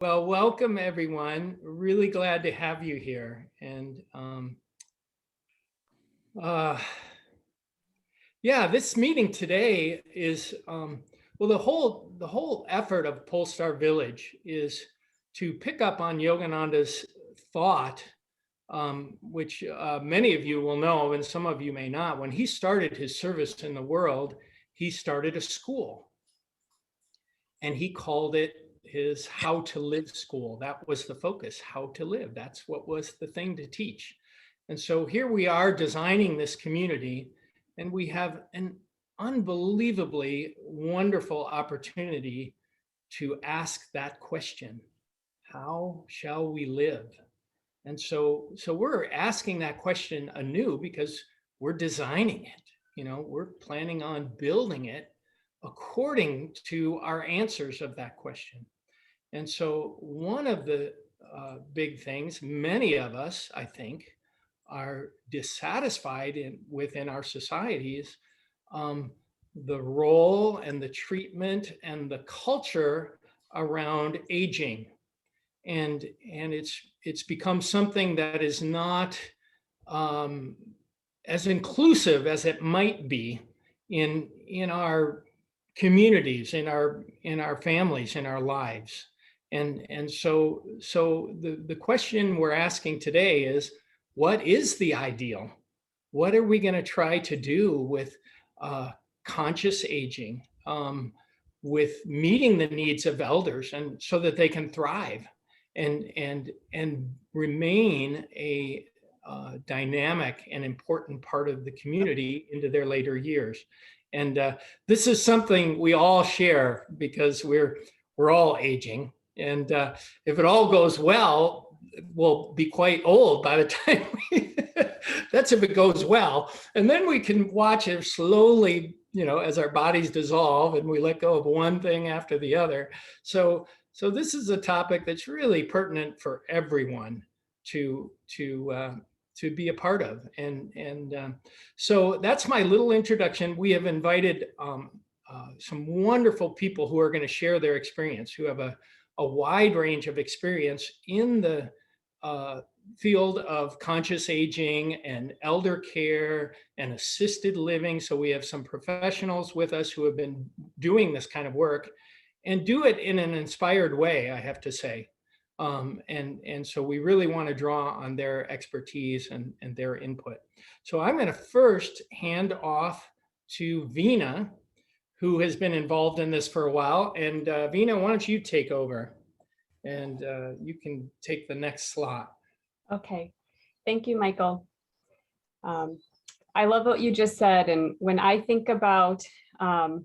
Well, welcome everyone. Really glad to have you here. And uh, yeah, this meeting today is well, the whole effort of Polestar Village is to pick up on Yogananda's thought, which many of you will know, and some of you may not. When he started his service in the world, he started a school, and he called it his How to Live School. That was the focus, how to live. That's what was the thing to teach. And so here we are designing this community, and we have an unbelievably wonderful opportunity to ask that question: how shall we live? And so we're asking that question anew because we're designing it. We're planning on building it according to our answers of that question. And so one of the big things, many of us, I think, are dissatisfied within our societies, the role and the treatment and the culture around aging. And it's become something that is not um, as inclusive as it might be in our communities, in our families, in our lives. And so the question we're asking today is, what is the ideal? What are we going to try to do with conscious aging, with meeting the needs of elders, and so that they can thrive and remain a dynamic and important part of the community into their later years. And this is something we all share because we're all aging. And if it all goes well, we'll be quite old by the time that's if it goes well. And then we can watch it slowly, as our bodies dissolve and we let go of one thing after the other. So this is a topic that's really pertinent for everyone to be a part of. And so that's my little introduction. We have invited some wonderful people who are going to share their experience, who have a wide range of experience in the field of conscious aging and elder care and assisted living. So we have some professionals with us who have been doing this kind of work and do it in an inspired way, I have to say. And so we really want to draw on their expertise and their input. So I'm going to first hand off to Veena, who has been involved in this for a while. And Veena, why don't you take over? And you can take the next slot. Okay, thank you, Michael. I love what you just said. And when I think about the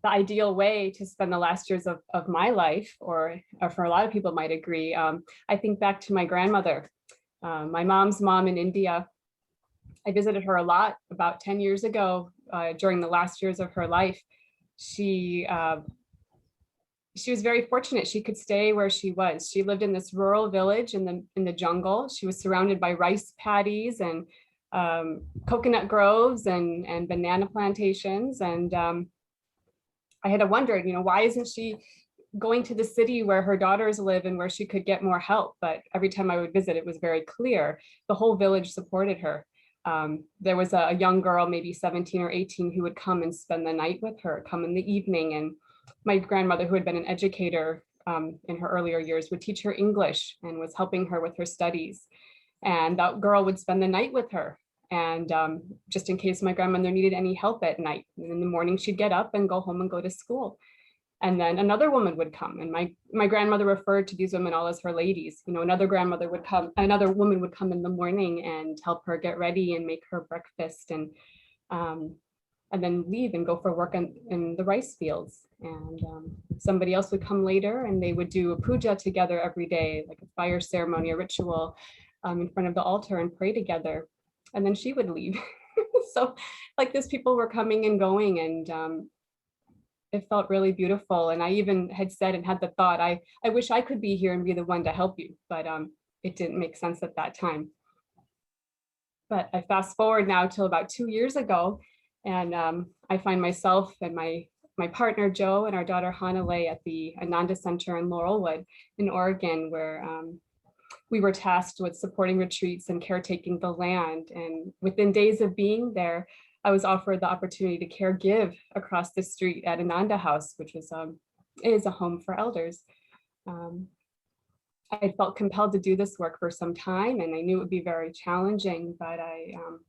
ideal way to spend the last years of my life, or for a lot of people might agree, I think back to my grandmother, my mom's mom in India. I visited her a lot about 10 years ago during the last years of her life. She was very fortunate. She could stay where she was. She lived in this rural village in the jungle. She was surrounded by rice paddies and coconut groves and banana plantations. And I had wondered, why isn't she going to the city where her daughters live and where she could get more help? But every time I would visit, it was very clear. The whole village supported her. There was a young girl, maybe 17 or 18, who would come and spend the night with her, come in the evening. And my grandmother, who had been an educator in her earlier years, would teach her English and was helping her with her studies. And that girl would spend the night with her. And just in case my grandmother needed any help at night. And in the morning, she'd get up and go home and go to school. And then another woman would come. And my grandmother referred to these women all as her ladies. Another woman would come in the morning and help her get ready and make her breakfast and then leave and go for work in the rice fields. And somebody else would come later and they would do a puja together every day, like a fire ceremony, a ritual in front of the altar, and pray together. And then she would leave. So like these people were coming and going, and it felt really beautiful. And I even had said and had the thought, I wish I could be here and be the one to help you, but it didn't make sense at that time. But I fast forward now till about 2 years ago, and I find myself and my my partner Joe and our daughter Hanalei at the Ananda Center in Laurelwood in Oregon, where we were tasked with supporting retreats and caretaking the land. And within days of being there, I was offered the opportunity to caregive across the street at Ananda House, which is a home for elders. I felt compelled to do this work for some time, and I knew it would be very challenging, but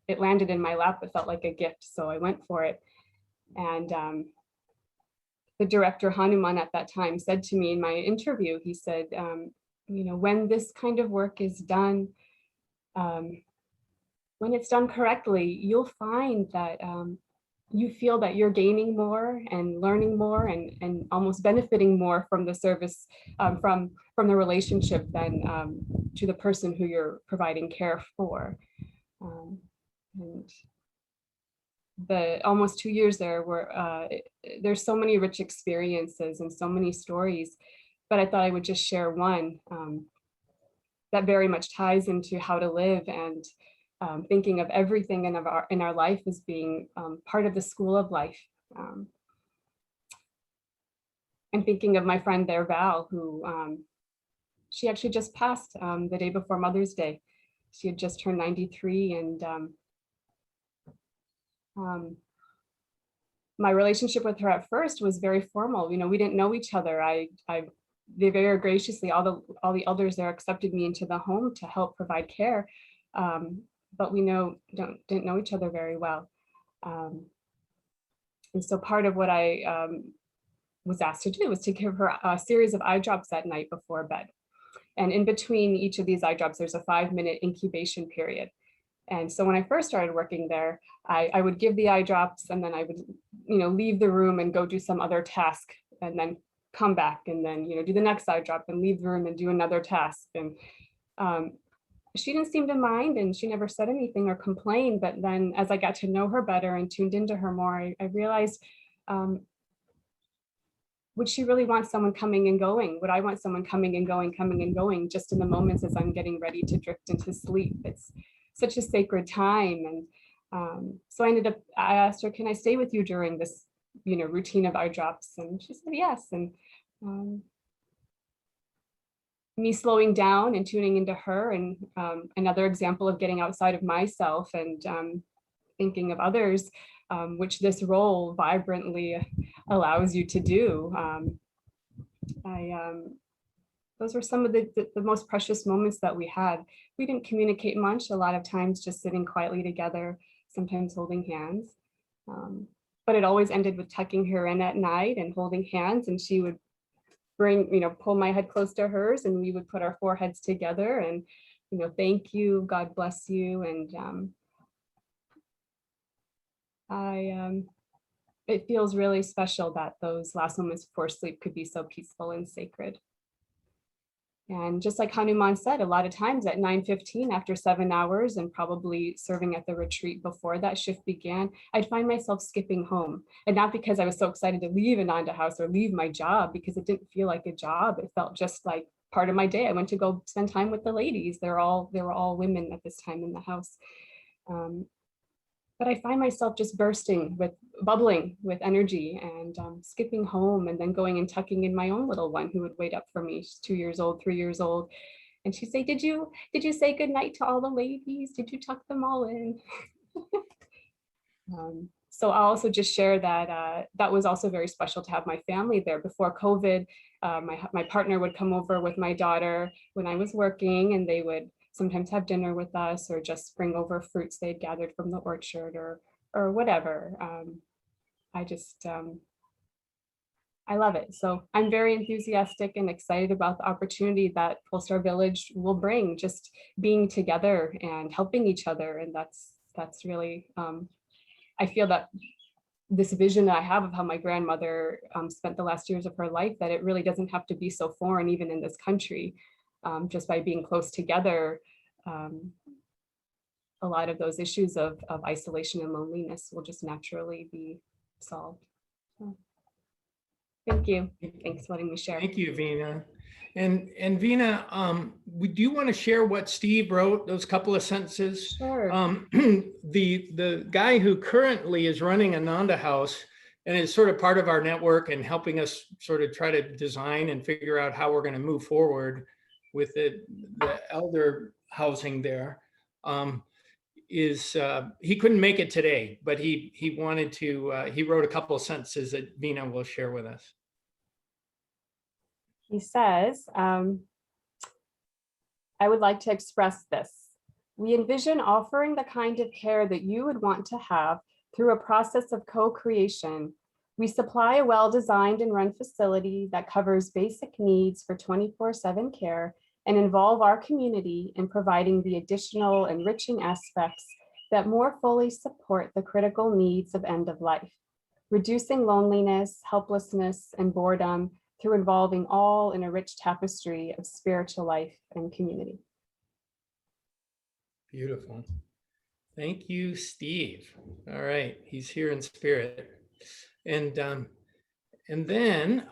it landed in my lap. It felt like a gift, so I went for it. And the director Hanuman at that time said to me in my interview, he said, you know, when this kind of work is done, when it's done correctly, you'll find that you feel that you're gaining more and learning more and almost benefiting more from the service, from the relationship than to the person who you're providing care for. And the almost 2 years there were, there's so many rich experiences and so many stories, but I thought I would just share one that very much ties into how to live, and thinking of everything in our life as being part of the school of life. And thinking of my friend there, Val, who she actually just passed the day before Mother's Day. She had just turned 93, and my relationship with her at first was very formal. You know, we didn't know each other. They very graciously, all the elders there accepted me into the home to help provide care. But we didn't know each other very well. And so part of what I was asked to do was to give her a series of eye drops at night before bed. And in between each of these eye drops, there's a 5-minute incubation period. And so when I first started working there, I would give the eye drops, and then I would, you know, leave the room and go do some other task, and then come back and then, you know, do the next eye drop and leave the room and do another task. And she didn't seem to mind, and she never said anything or complained. But then as I got to know her better and tuned into her more, I realized, would she really want someone coming and going? Would I want someone coming and going just in the moments as I'm getting ready to drift into sleep? It's such a sacred time. And so I asked her, can I stay with you during this, you know, routine of eye drops? And she said yes. And me slowing down and tuning into her, and another example of getting outside of myself and thinking of others, which this role vibrantly allows you to do. Those were some of the most precious moments that we had. We didn't communicate much, a lot of times just sitting quietly together, sometimes holding hands. But it always ended with tucking her in at night and holding hands, and she would pull my head close to hers, and we would put our foreheads together and, you know, thank you, God bless you. And it feels really special that those last moments before sleep could be so peaceful and sacred. And just like Hanuman said, a lot of times at 9:15, after 7 hours and probably serving at the retreat before that shift began, I'd find myself skipping home. And not because I was so excited to leave Ananda House or leave my job, because it didn't feel like a job. It felt just like part of my day. I went to go spend time with the ladies. They were all women at this time in the house. But I find myself just bubbling with energy, and skipping home, and then going and tucking in my own little one who would wait up for me. She's 2 years old, 3 years old. And she'd say, did you say goodnight to all the ladies? Did you tuck them all in? So I'll also just share that that was also very special to have my family there. Before COVID, my partner would come over with my daughter when I was working, and they would sometimes have dinner with us, or just bring over fruits they'd gathered from the orchard, or whatever. I love it. So I'm very enthusiastic and excited about the opportunity that Polestar Village will bring, just being together and helping each other. And that's really, I feel that this vision that I have of how my grandmother spent the last years of her life, that it really doesn't have to be so foreign, even in this country. Just by being close together, a lot of those issues of isolation and loneliness will just naturally be solved. So, thank you. Thanks for letting me share. Thank you, Veena. And Veena, do you want to share what Steve wrote, those couple of sentences? Sure. The guy who currently is running Ananda House and it's sort of part of our network and helping us sort of try to design and figure out how we're going to move forward with the elder housing there. He couldn't make it today, but he wanted to. He wrote a couple of sentences that Vina will share with us. He says, I would like to express this. We envision offering the kind of care that you would want to have through a process of co-creation. We supply a well-designed and run facility that covers basic needs for 24/7 care and involve our community in providing the additional enriching aspects that more fully support the critical needs of end of life, reducing loneliness, helplessness, and boredom through involving all in a rich tapestry of spiritual life and community. Beautiful. Thank you, Steve. All right, he's here in spirit. And then,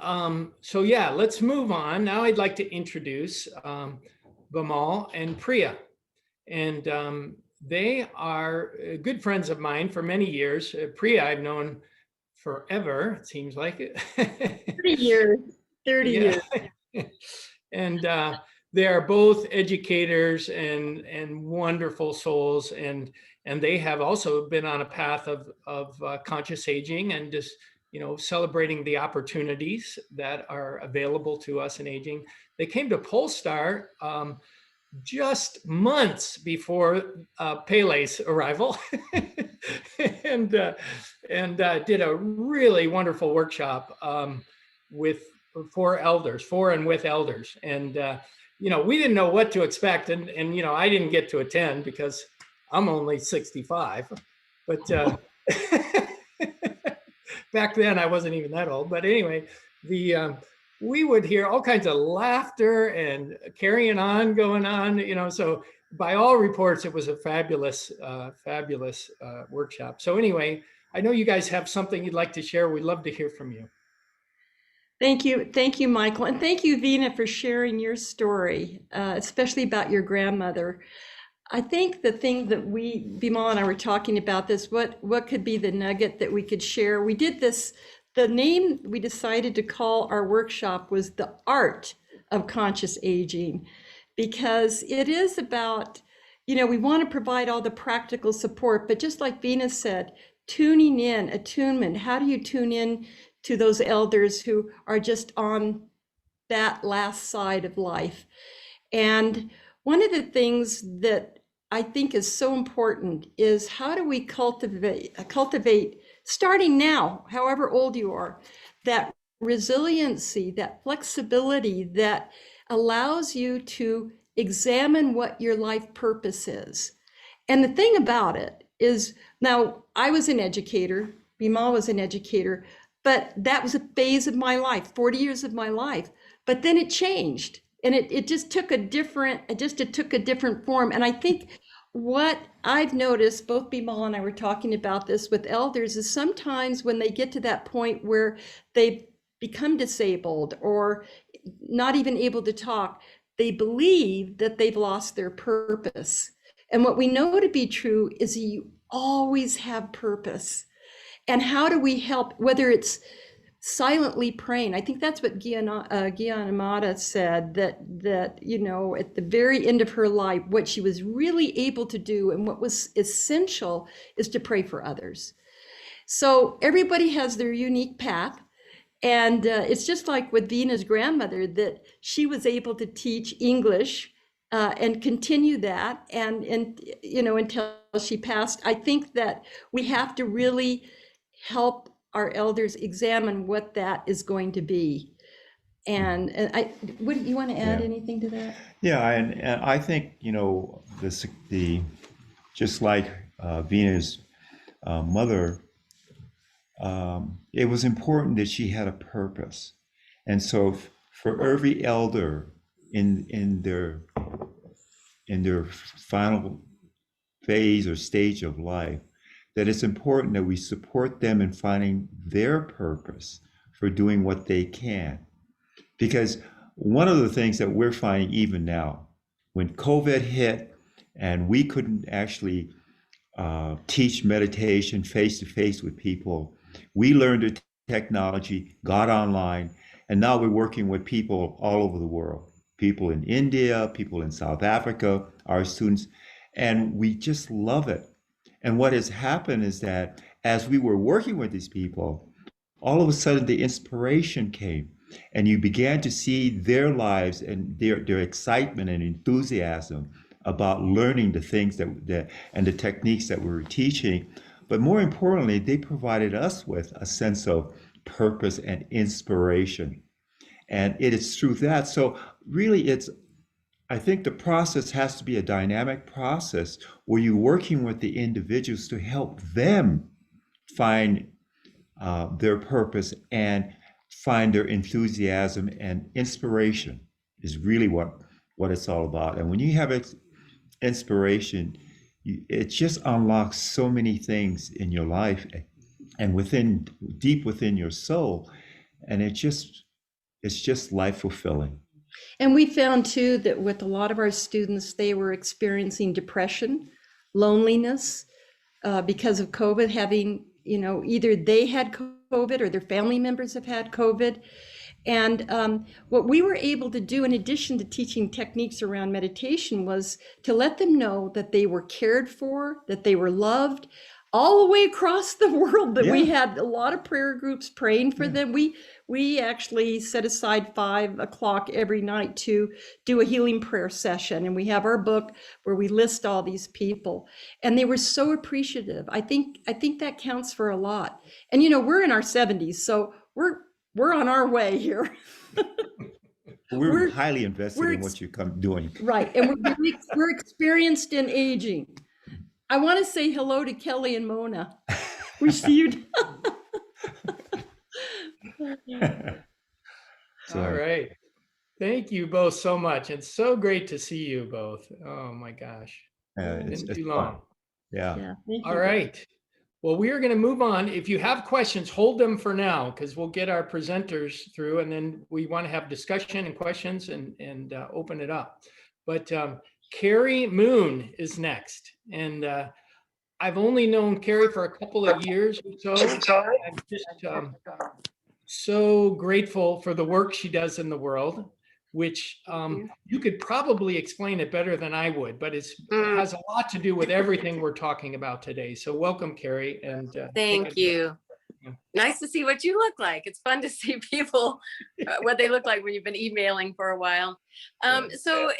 so yeah, let's move on. Now I'd like to introduce Bimal and Priya. And they are good friends of mine for many years. Priya, I've known forever, it seems like it. 30 years. 30 years. And they are both educators and wonderful souls, and they have also been on a path of conscious aging and just celebrating the opportunities that are available to us in aging. They came to Polestar just months before Pele's arrival, and did a really wonderful workshop with for and with elders. And we didn't know what to expect, and I didn't get to attend because I'm only 65, but back then I wasn't even that old. But anyway, we would hear all kinds of laughter and carrying on going on, so by all reports, it was a fabulous workshop. So anyway, I know you guys have something you'd like to share. We'd love to hear from you. Thank you, Michael. And thank you, Vina, for sharing your story, especially about your grandmother. I think the thing that Bimal and I were talking about this, what could be the nugget that we could share? We did this, the name we decided to call our workshop was The Art of Conscious Aging, because it is about, we want to provide all the practical support, but just like Vina said, tuning in, attunement, how do you tune in to those elders who are just on that last side of life? And one of the things that I think is so important is how do we cultivate starting now, however old you are, that resiliency, that flexibility that allows you to examine what your life purpose is. And the thing about it is, now I was an educator, Bimal was an educator, but that was a phase of my life, 40 years of my life. But then it changed, and it just took a different form. And I think what I've noticed, both Bimal and I were talking about this with elders, is sometimes when they get to that point where they become disabled or not even able to talk, they believe that they've lost their purpose. And what we know to be true is you always have purpose. And how do we help, whether it's silently praying? I think that's what Gyanamata said, that at the very end of her life, what she was really able to do and what was essential is to pray for others. So everybody has their unique path. And it's just like with Vina's grandmother, that she was able to teach English and continue that and until she passed. I think that we have to really help our elders examine what that is going to be. And would you want to add anything to that? Yeah, and I think just like Vina's mother, it was important that she had a purpose, and so for every elder in their final phase or stage of life, that it's important that we support them in finding their purpose for doing what they can. Because one of the things that we're finding even now, when COVID hit and we couldn't actually teach meditation face to face with people, We learned the technology, got online, and now we're working with people all over the world, people in India, people in South Africa, our students, and we just love it. And what has happened is that as we were working with these people, all of a sudden the inspiration came, and you began to see their lives and their excitement and enthusiasm about learning the things that and the techniques that we were teaching. But more importantly, they provided us with a sense of purpose and inspiration. And it is through that. So really I think the process has to be a dynamic process where you're working with the individuals to help them find their purpose and find their enthusiasm, and inspiration is really what it's all about. And when you have inspiration, it just unlocks so many things in your life and deep within your soul, and it's just life fulfilling. And we found too that with a lot of our students, they were experiencing depression, loneliness, because of COVID, having, either they had COVID or their family members have had COVID. And what we were able to do, in addition to teaching techniques around meditation, was to let them know that they were cared for, that they were loved, all the way across the world, that we had a lot of prayer groups praying for them. We actually set aside 5 o'clock every night to do a healing prayer session. And we have our book where we list all these people. And they were so appreciative. I think that counts for a lot. And, we're in our 70s, so we're on our way here. We're highly invested in what you're doing. Right. And we're experienced in aging. I want to say hello to Kelly and Mona. We see you. All right. Thank you both so much. It's so great to see you both. Oh my gosh. It's Been too fun. long. Yeah. Thank All you. right. Well, we are going to move on. If you have questions, hold them for now, because we'll get our presenters through, and then we want to have discussion and questions and open it up. But Carrie Moon is next. And I've only known Carrie for a couple of years or so. I'm just so grateful for the work she does in the world, which you could probably explain it better than I would, but it has a lot to do with everything we're talking about today. So welcome, Carrie. And thank you. Nice to see what you look like. It's fun to see people, what they look like when you've been emailing for a while. So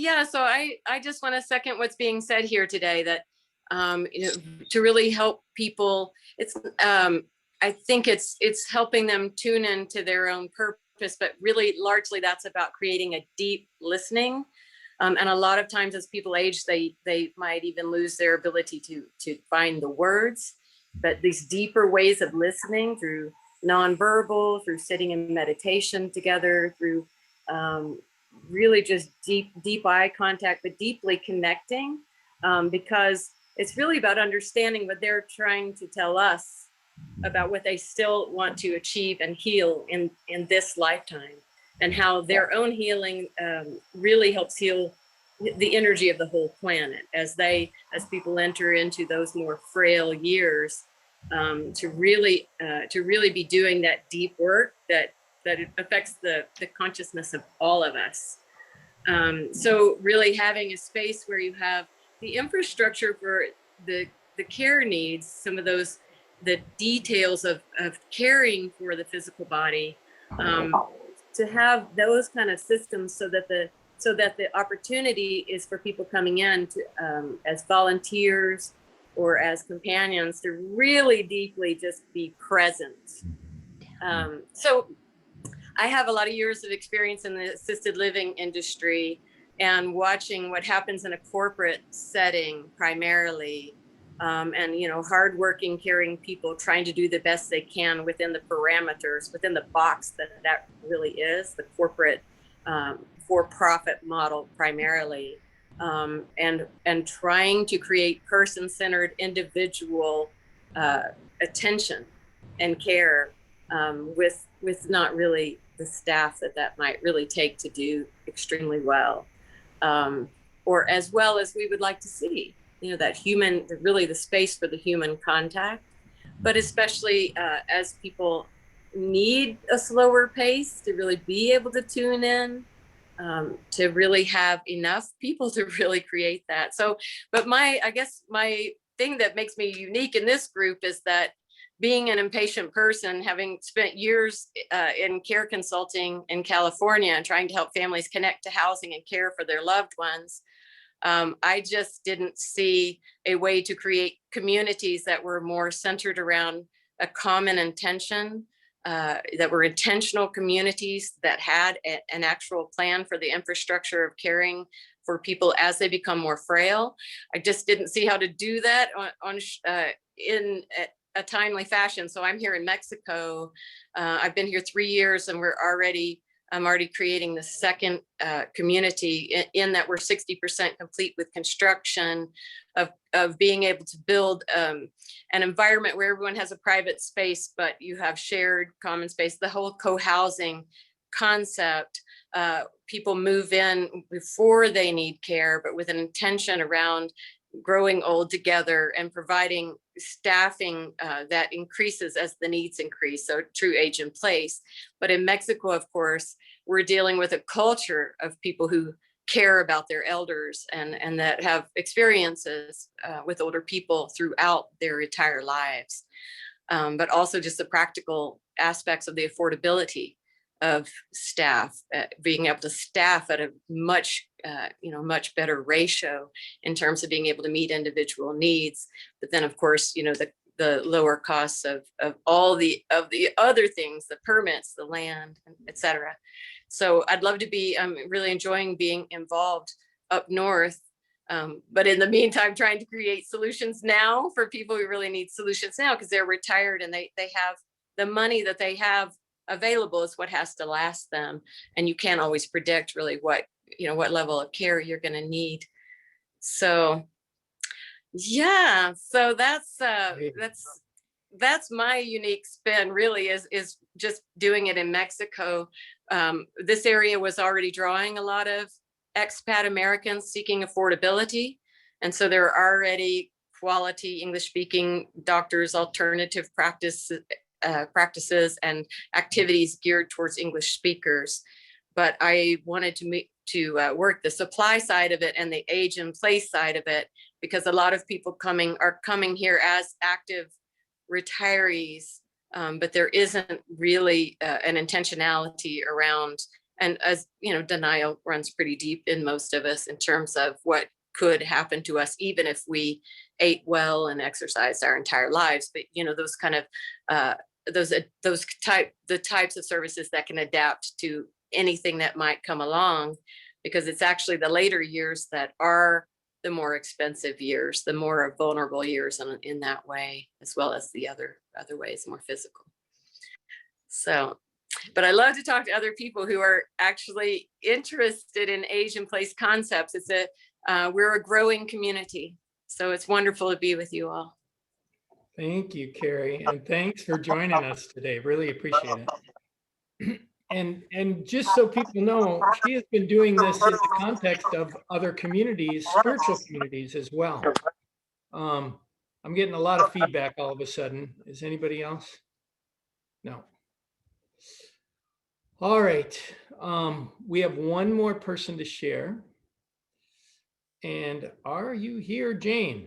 I just want to second what's being said here today, that to really help people, it's I think it's helping them tune into their own purpose, but really largely that's about creating a deep listening. And a lot of times as people age, they might even lose their ability to find the words, but these deeper ways of listening through nonverbal, through sitting in meditation together, through really just deep eye contact, but deeply connecting, because it's really about understanding what they're trying to tell us about what they still want to achieve and heal in this lifetime, and how their own healing really helps heal the energy of the whole planet as people enter into those more frail years, to really be doing that deep work that it affects the consciousness of all of us. So really having a space where you have the infrastructure for the care needs, some of those, the details of caring for the physical body, to have those kind of systems so that the opportunity is for people coming in to, as volunteers or as companions, to really deeply just be present. So I have a lot of years of experience in the assisted living industry, and watching what happens in a corporate setting primarily, and hardworking, caring people trying to do the best they can within the parameters, within the box that really is the corporate for-profit model primarily, and trying to create person-centered individual attention and care, with not really the staff that might really take to do extremely well, or as well as we would like to see. That human, really the space for the human contact. but especially as people need a slower pace to really be able to tune in, to really have enough people to really create that. So, but I guess my thing that makes me unique in this group is that being an impatient person, having spent years in care consulting in California and trying to help families connect to housing and care for their loved ones, I just didn't see a way to create communities that were more centered around a common intention, that were intentional communities that had an actual plan for the infrastructure of caring for people as they become more frail. I just didn't see how to do that in a timely fashion. So I'm here in Mexico. I've been here 3 years, and I'm already creating the second community in that we're 60% complete with construction of being able to build an environment where everyone has a private space, but you have shared common space, the whole co-housing concept. People move in before they need care, but with an intention around growing old together and providing staffing that increases as the needs increase. So true age in place. But in Mexico, of course, we're dealing with a culture of people who care about their elders and that have experiences with older people throughout their entire lives. But also just the practical aspects of the affordability of staff, being able to staff at a much better ratio in terms of being able to meet individual needs. But then, of course, the lower costs of all the other things, the permits, the land, et cetera. So I'd love to be really enjoying being involved up north. But in the meantime, trying to create solutions now for people who really need solutions now, because they're retired and they have the money that they have available is what has to last them. And you can't always predict really what level of care you're going to need. So yeah, so that's my unique spin really is just doing it in Mexico. This area was already drawing a lot of expat Americans seeking affordability. And so there are already quality English speaking doctors, alternative practices and activities geared towards English speakers. But I wanted to work the supply side of it and the age and place side of it, because a lot of people are coming here as active retirees, but there isn't really an intentionality around, and as denial runs pretty deep in most of us in terms of what could happen to us even if we ate well and exercised our entire lives. But those kind of the types of services that can adapt to anything that might come along, because it's actually the later years that are the more expensive years, the more vulnerable years in that way, as well as the other ways, more physical. So, but I love to talk to other people who are actually interested in age and place concepts. We're a growing community, so it's wonderful to be with you all. Thank you, Carrie, and thanks for joining us today. Really appreciate it. And just so people know, she has been doing this in the context of other communities, spiritual communities as well. I'm getting a lot of feedback all of a sudden. Is anybody else? No. All right. We have one more person to share. And are you here, Jane?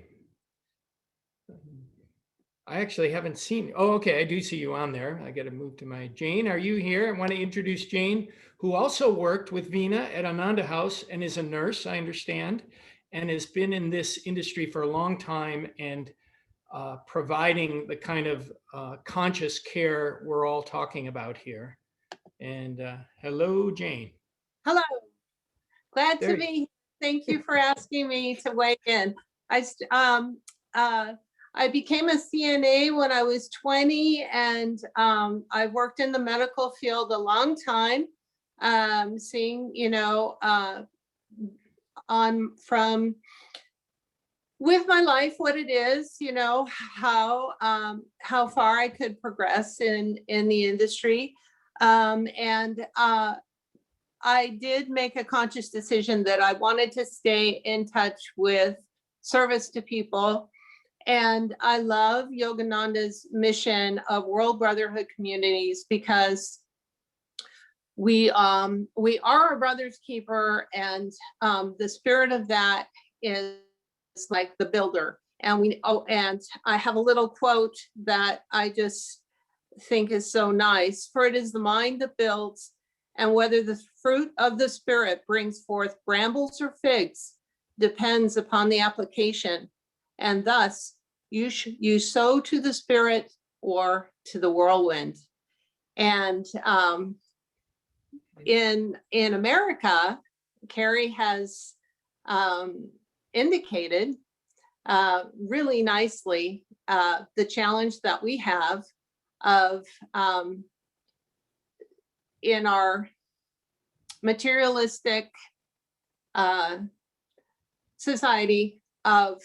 I actually haven't seen. Oh, okay. I do see you on there. I got to move to my Jane. Are you here? I want to introduce Jane, who also worked with Vina at Ananda House and is a nurse, I understand, and has been in this industry for a long time and providing the kind of conscious care we're all talking about here. And hello, Jane. Hello. Glad There to be here. Thank you for asking me to weigh in. I became a CNA when I was 20, and I worked in the medical field a long time, seeing, with my life, what it is, how far I could progress in the industry. I did make a conscious decision that I wanted to stay in touch with service to people. And I love Yogananda's mission of world brotherhood communities because we are a brother's keeper, and the spirit of that is like the builder. And and I have a little quote that I just think is so nice. For it is the mind that builds, and whether the fruit of the spirit brings forth brambles or figs depends upon the application. And thus you sow to the spirit or to the whirlwind. And in America, Carrie has indicated really nicely the challenge that we have of in our materialistic society of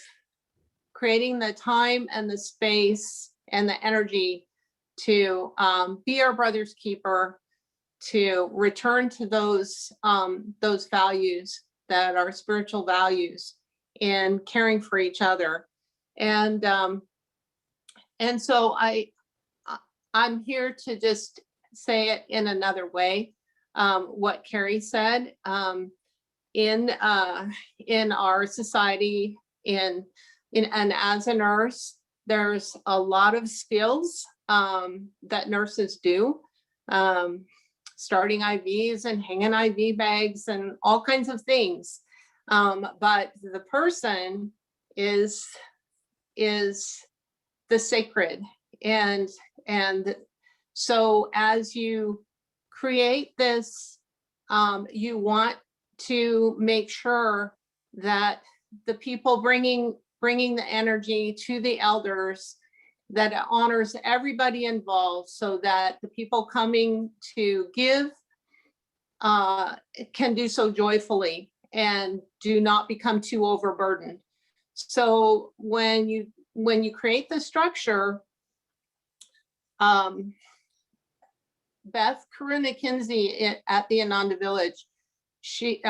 creating the time and the space and the energy to be our brother's keeper, to return to those values that are spiritual values in caring for each other. And so I'm here to just say it in another way, what Carrie said. In our society, and as a nurse, there's a lot of skills that nurses do, starting IVs and hanging IV bags and all kinds of things. But the person is the sacred. And so as you create this, you want to make sure that the people bringing the energy to the elders, that it honors everybody involved, so that the people coming to give can do so joyfully and do not become too overburdened. So when you create the structure, Beth Corinna Kinsey at the Ananda Village, she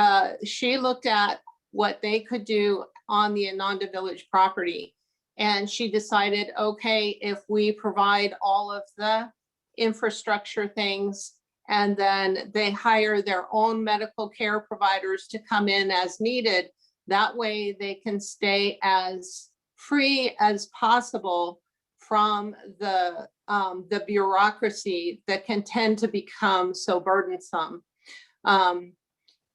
looked at what they could do on the Ananda Village property. And she decided, okay, if we provide all of the infrastructure things, and then they hire their own medical care providers to come in as needed, that way they can stay as free as possible from the bureaucracy that can tend to become so burdensome.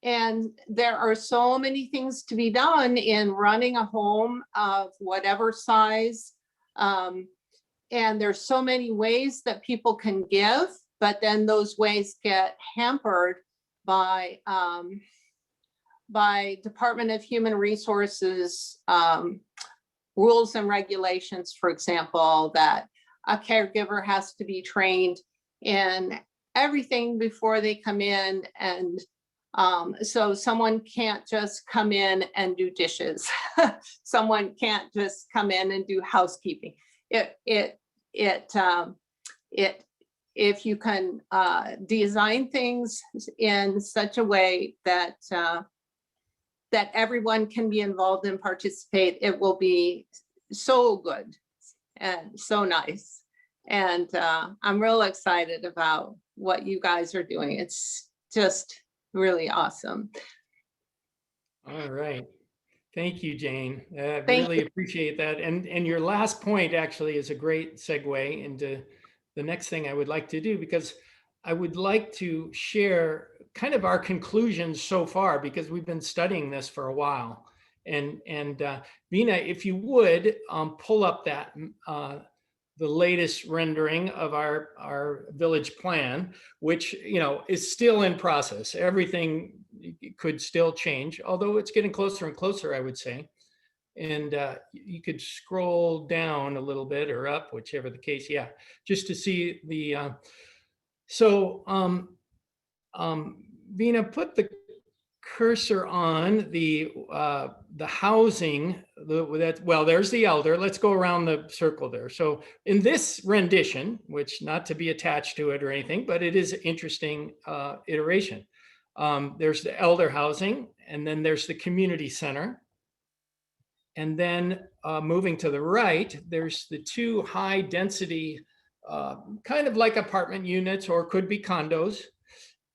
And there are so many things to be done in running a home of whatever size. And there's so many ways that people can give, but then those ways get hampered by Department of Human Resources rules and regulations, for example, that a caregiver has to be trained in everything before they come in. And so someone can't just come in and do dishes. Someone can't just come in and do housekeeping. If you can design things in such a way that that everyone can be involved and participate, it will be so good and so nice. And I'm real excited about what you guys are doing. It's just really awesome. All right. Thank you, Jane. I Thank really appreciate that. And your last point actually is a great segue into the next thing I would like to do, because I would like to share kind of our conclusions so far, because we've been studying this for a while. And Vina, if you would pull up that the latest rendering of our village plan, which is still in process. Everything could still change, although it's getting closer and closer, I would say. And you could scroll down a little bit or up, whichever the case. Yeah, just to see the. Vina, put the cursor on the housing. There's the elder. Let's go around the circle there. So in this rendition, which not to be attached to it or anything, but it is an interesting iteration. There's the elder housing, and then there's the community center. And then moving to the right, there's the two high density, kind of like apartment units or could be condos.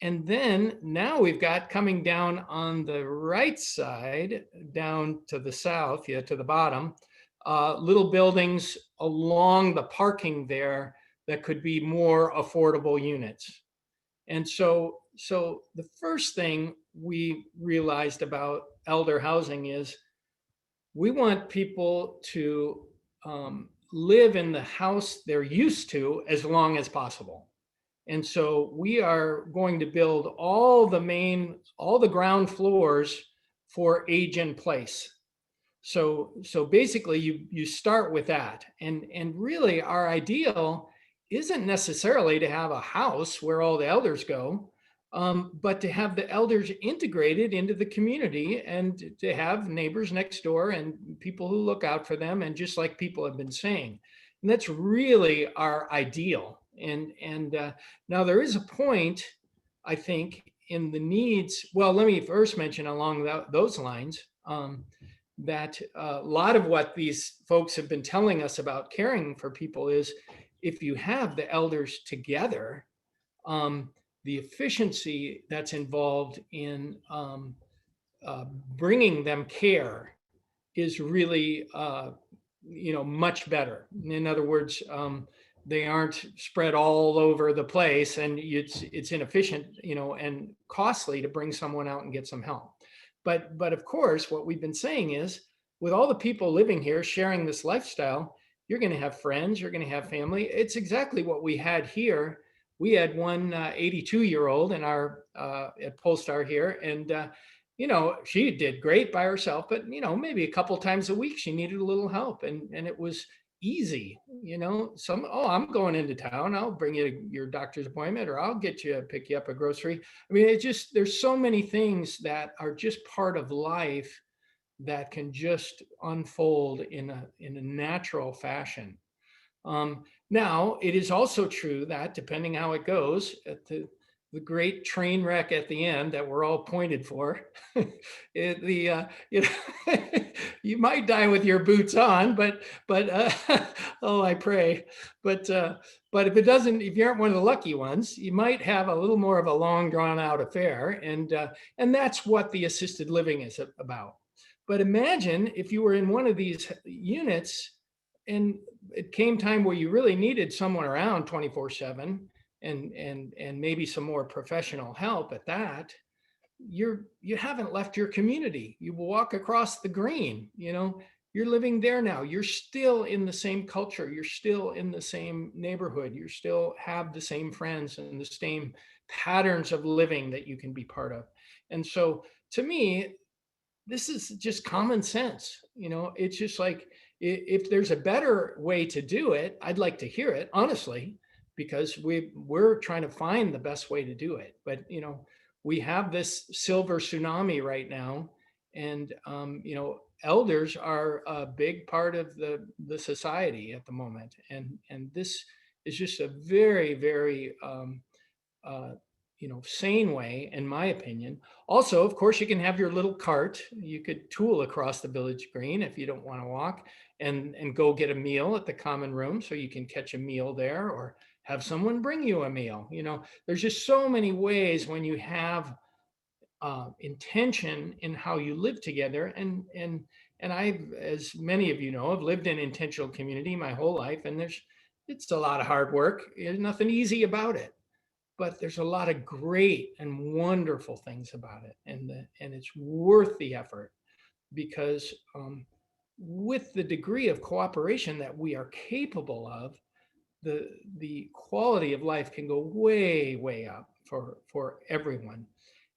And then now we've got coming down on the right side, down to the south, yeah, to the bottom, little buildings along the parking there that could be more affordable units. And so the first thing we realized about elder housing is we want people to live in the house they're used to as long as possible. And so we are going to build all the ground floors for age in place. So basically you start with that. And really our ideal isn't necessarily to have a house where all the elders go, but to have the elders integrated into the community and to have neighbors next door and people who look out for them. And just like people have been saying, and that's really our ideal. And now there is a point, I think, in the needs. Well, let me first mention along those lines, that a lot of what these folks have been telling us about caring for people is if you have the elders together, the efficiency that's involved in bringing them care is really, much better. In other words, they aren't spread all over the place, and it's inefficient, and costly to bring someone out and get some help. But of course, what we've been saying is, with all the people living here sharing this lifestyle, you're going to have friends, you're going to have family. It's exactly what we had here. We had one 82-year-old in our at Polestar here, and she did great by herself, but maybe a couple times a week she needed a little help, and it was easy. I'm going into town, I'll bring you your doctor's appointment, or I'll pick you up a grocery. I mean, there's so many things that are just part of life that can just unfold in a natural fashion. Now, it is also true that depending how it goes, at the great train wreck at the end that we're all pointed for, you might die with your boots on, but oh, I pray. But if you aren't one of the lucky ones, you might have a little more of a long drawn out affair, and that's what the assisted living is about. But imagine if you were in one of these units and it came time where you really needed someone around 24/7 and maybe some more professional help at that. You haven't left your community. You walk across the green, you're living there now. You're still in the same culture. You're still in the same neighborhood. You still have the same friends and the same patterns of living that you can be part of. And so to me, this is just common sense. It's just like, if there's a better way to do it, I'd like to hear it, honestly, because we're trying to find the best way to do it. But we have this silver tsunami right now, and elders are a big part of the society at the moment, and this is just a very, very sane way, in my opinion. Also, of course, you can have your little cart. You could tool across the village green if you don't want to walk, and go get a meal at the common room, so you can catch a meal there, or have someone bring you a meal. There's just so many ways when you have intention in how you live together. And I've, as many of you know, have lived in intentional community my whole life, and it's a lot of hard work. There's nothing easy about it. But there's a lot of great and wonderful things about it, and it's worth the effort, because with the degree of cooperation that we are capable of, the quality of life can go way, way up for everyone.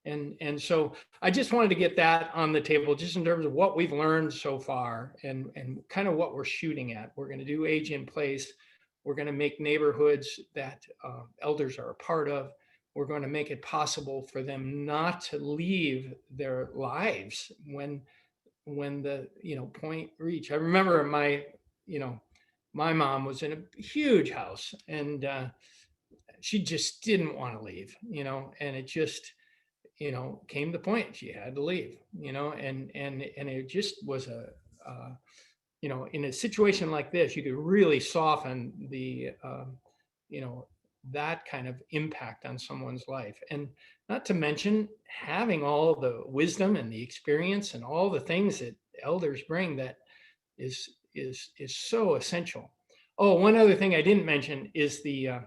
And so I just wanted to get that on the table, just in terms of what we've learned so far, and kind of what we're shooting at. We're going to do age in place. We're going to make neighborhoods that elders are a part of. We're going to make it possible for them not to leave their lives when the point reach. I remember my mom was in a huge house, and she just didn't want to leave, and it just came to the point she had to leave, and it just was a you know, in a situation like this, you could really soften the, you know, that kind of impact on someone's life. And not to mention having all the wisdom and the experience and all the things that elders bring that is so essential. Oh, one other thing I didn't mention is the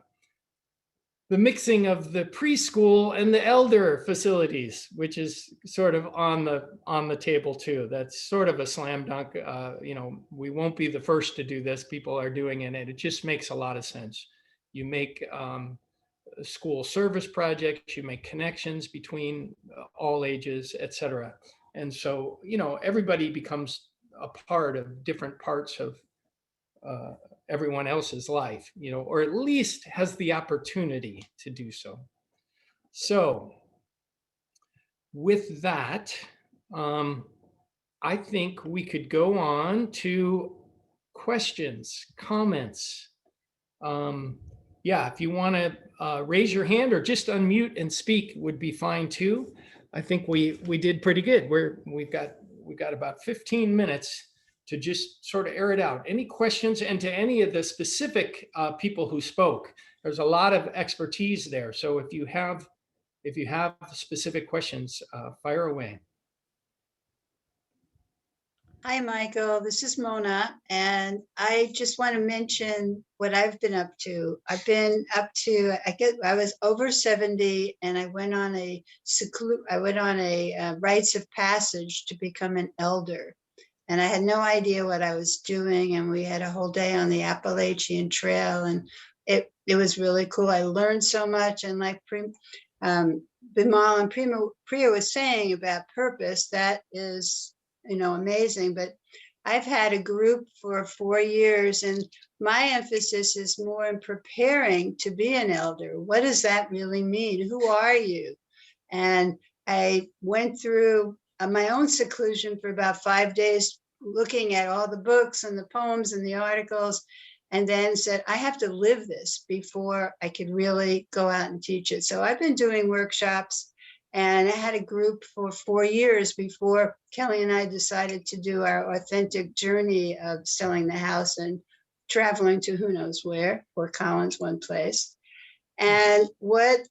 mixing of the preschool and the elder facilities, which is sort of on the table too. That's sort of a slam dunk. You know, we won't be the first to do this. People are doing it, and it just makes a lot of sense. You make school service projects, you make connections between all ages, et cetera. And so, you know, everybody becomes a part of different parts of everyone else's life, you know, or at least has the opportunity to do so. So with that, I think we could go on to questions, comments. Yeah, if you want to raise your hand or just unmute and speak would be fine too. I think we did pretty good. We've got about 15 minutes to just sort of air it out. Any questions? And to any of the specific people who spoke, there's a lot of expertise there. So if you have specific questions, fire away. Hi, Michael. This is Mona, and I just want to mention what I've been up to. I've been up to, I was over 70, and I went on a rites of passage to become an elder. And I had no idea what I was doing, and we had a whole day on the Appalachian Trail, and it was really cool. I learned so much, and like Bimal and Priya was saying about purpose, that is, you know, amazing. But I've had a group for 4 years, and my emphasis is more in preparing to be an elder. What does that really mean? Who are you? And I went through my own seclusion for about 5 days, looking at all the books and the poems and the articles, and then said, I have to live this before I could really go out and teach it. So I've been doing workshops, and I had a group for 4 years before Kelly and I decided to do our authentic journey of selling the house and traveling to who knows where, Fort Collins, one place. And what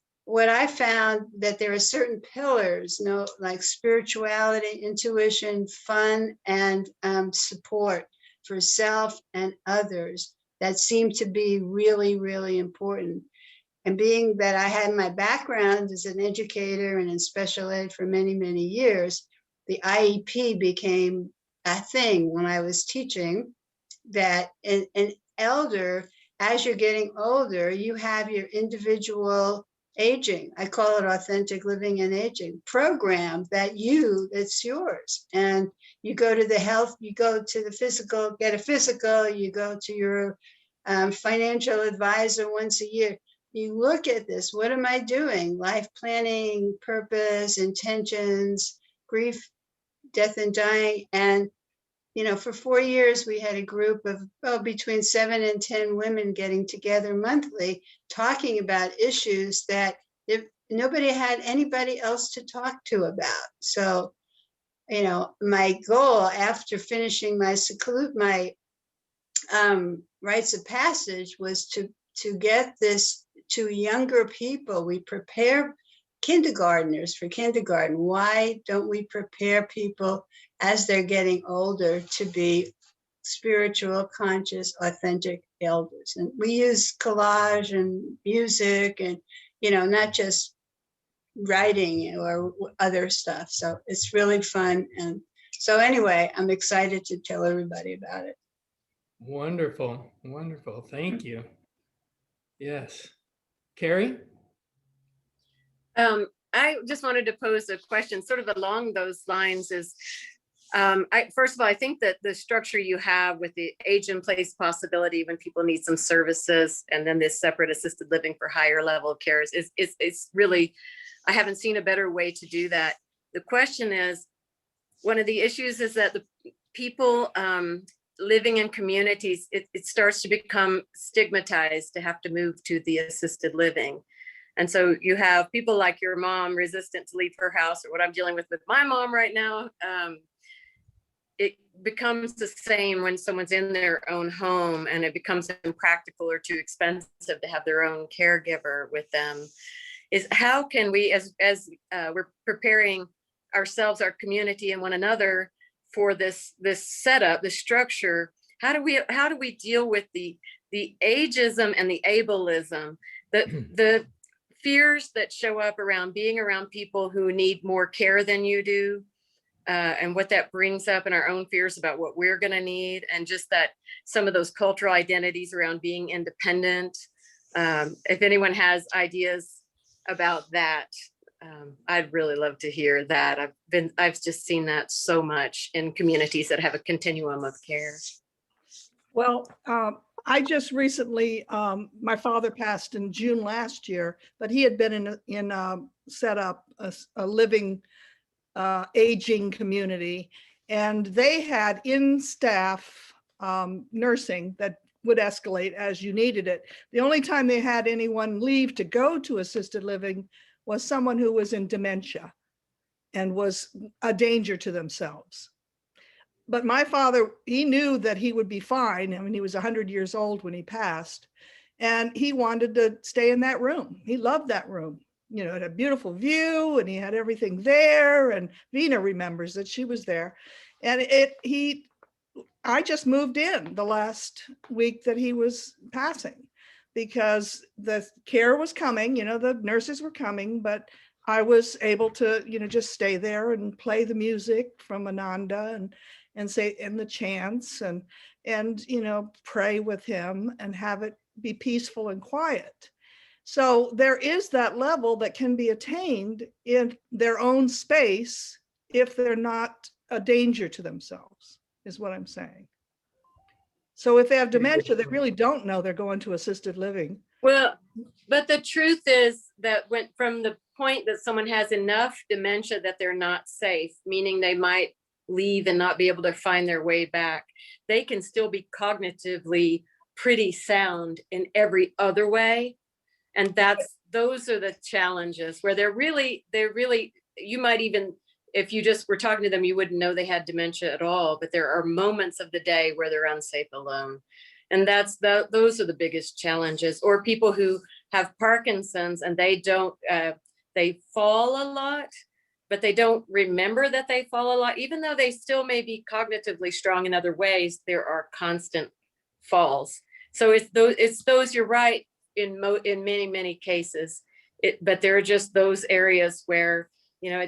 I found, that there are certain pillars, like spirituality, intuition, fun, and support for self and others, that seem to be really, really important. And being that I had my background as an educator and in special ed for many, many years, the IEP became a thing when I was teaching, that an elder, as you're getting older, you have your individual aging. I call it authentic living and aging program that's yours. And you go to the health, you go to the physical, get a physical, you go to your financial advisor once a year. You look at this, what am I doing? Life planning, purpose, intentions, grief, death and dying. And, you know, for 4 years, we had a group of between 7 and 10 women getting together monthly, talking about issues that nobody had anybody else to talk to about. So, you know, my goal after finishing my rites of passage was to get this to younger people. We prepare kindergartners for kindergarten. Why don't we prepare people as they're getting older to be spiritual, conscious, authentic elders? And we use collage and music and, you know, not just writing or other stuff. So it's really fun. And so anyway, I'm excited to tell everybody about it. Wonderful. Wonderful. Thank you. Yes. Carrie? I just wanted to pose a question sort of along those lines is, first of all, I think that the structure you have with the age in place possibility when people need some services, and then this separate assisted living for higher level of care is really, I haven't seen a better way to do that. The question is, one of the issues is that the people living in communities, it starts to become stigmatized to have to move to the assisted living. And so you have people like your mom resistant to leave her house, or what I'm dealing with my mom right now. it becomes the same when someone's in their own home and it becomes impractical or too expensive to have their own caregiver with them, is how can we, as we're preparing ourselves, our community, and one another for this setup, this structure, how do we deal with the ageism and the ableism, the fears that show up around being around people who need more care than you do, and what that brings up in our own fears about what we're going to need, and just that some of those cultural identities around being independent. If anyone has ideas about that, I'd really love to hear that. I've just seen that so much in communities that have a continuum of care. Well, I just recently, my father passed in June last year, but he had been set up a living aging community, and they had in staff nursing that would escalate as you needed it. The only time they had anyone leave to go to assisted living was someone who was in dementia and was a danger to themselves. But my father, he knew that he would be fine. I mean, he was 100 years old when he passed, and he wanted to stay in that room. He loved that room. You know, it had a beautiful view and he had everything there. And Vina remembers that she was there. And I just moved in the last week that he was passing, because the care was coming, you know, the nurses were coming, but I was able to, you know, just stay there and play the music from Ananda and say, and the chants and, you know, pray with him and have it be peaceful and quiet. So there is that level that can be attained in their own space if they're not a danger to themselves, is what I'm saying. So if they have dementia, they really don't know they're going to assisted living. Well, but the truth is that from the point that someone has enough dementia that they're not safe, meaning they might leave and not be able to find their way back, they can still be cognitively pretty sound in every other way. And those are the challenges where they're really, you might even, if you just were talking to them, you wouldn't know they had dementia at all, but there are moments of the day where they're unsafe alone. And those are the biggest challenges. Or people who have Parkinson's and they fall a lot, but they don't remember that they fall a lot, even though they still may be cognitively strong in other ways, there are constant falls. So it's those, you're right, in many cases, but there are just those areas where, you know,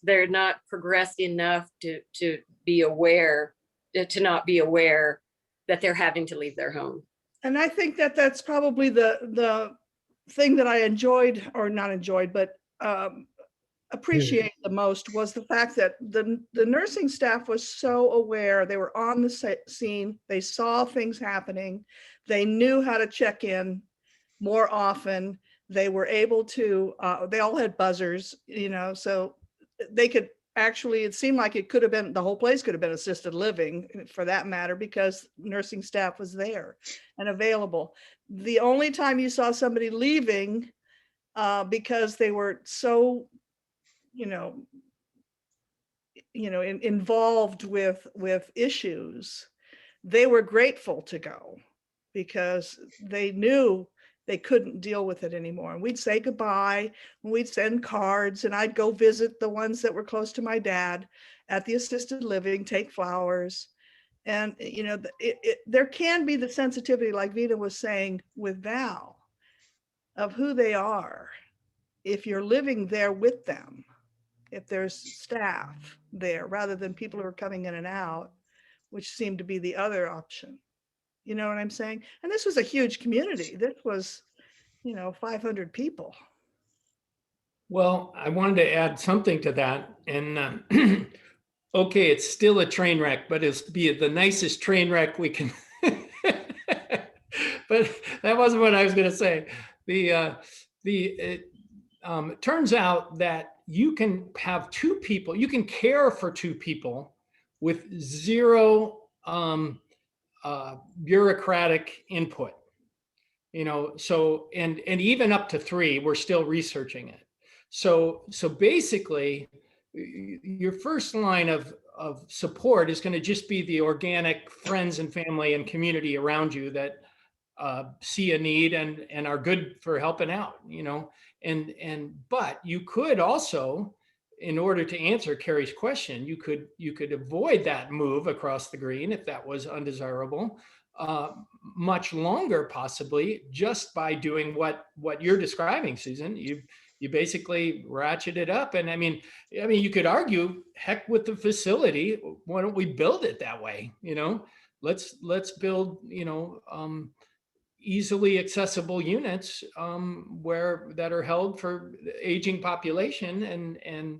they're not progressed enough to be aware, to not be aware that they're having to leave their home. And I think that that's probably the thing that I enjoyed, or not enjoyed, but appreciate the most, was the fact that the nursing staff was so aware. They were on the scene. They saw things happening. They knew how to check in more often. They were able to, they all had buzzers, you know, so they could actually, it seemed like it could have been, the whole place could have been assisted living for that matter, because nursing staff was there and available. The only time you saw somebody leaving because they were so, involved with issues, they were grateful to go because they knew they couldn't deal with it anymore. And we'd say goodbye, and we'd send cards, and I'd go visit the ones that were close to my dad at the assisted living, take flowers. And, there can be the sensitivity, like Vita was saying with Val, of who they are. If you're living there with them, if there's staff there, rather than people who are coming in and out, which seemed to be the other option. You know what I'm saying? And this was a huge community. This was, 500 people. Well, I wanted to add something to that. And okay, it's still a train wreck, but it's be the nicest train wreck we can. But that wasn't what I was going to say. It turns out that you can have two people, you can care for two people with zero bureaucratic input, so, and even up to 3, we're still researching it. So basically your first line of of support is going to just be the organic friends and family and community around you that see a need and are good for helping out, but you could also, in order to answer Carrie's question, you could avoid that move across the green if that was undesirable, much longer possibly, just by doing what you're describing, Susan. You basically ratchet it up, and I mean you could argue, heck with the facility, why don't we build it that way? Let's build easily accessible units where that are held for the aging population, and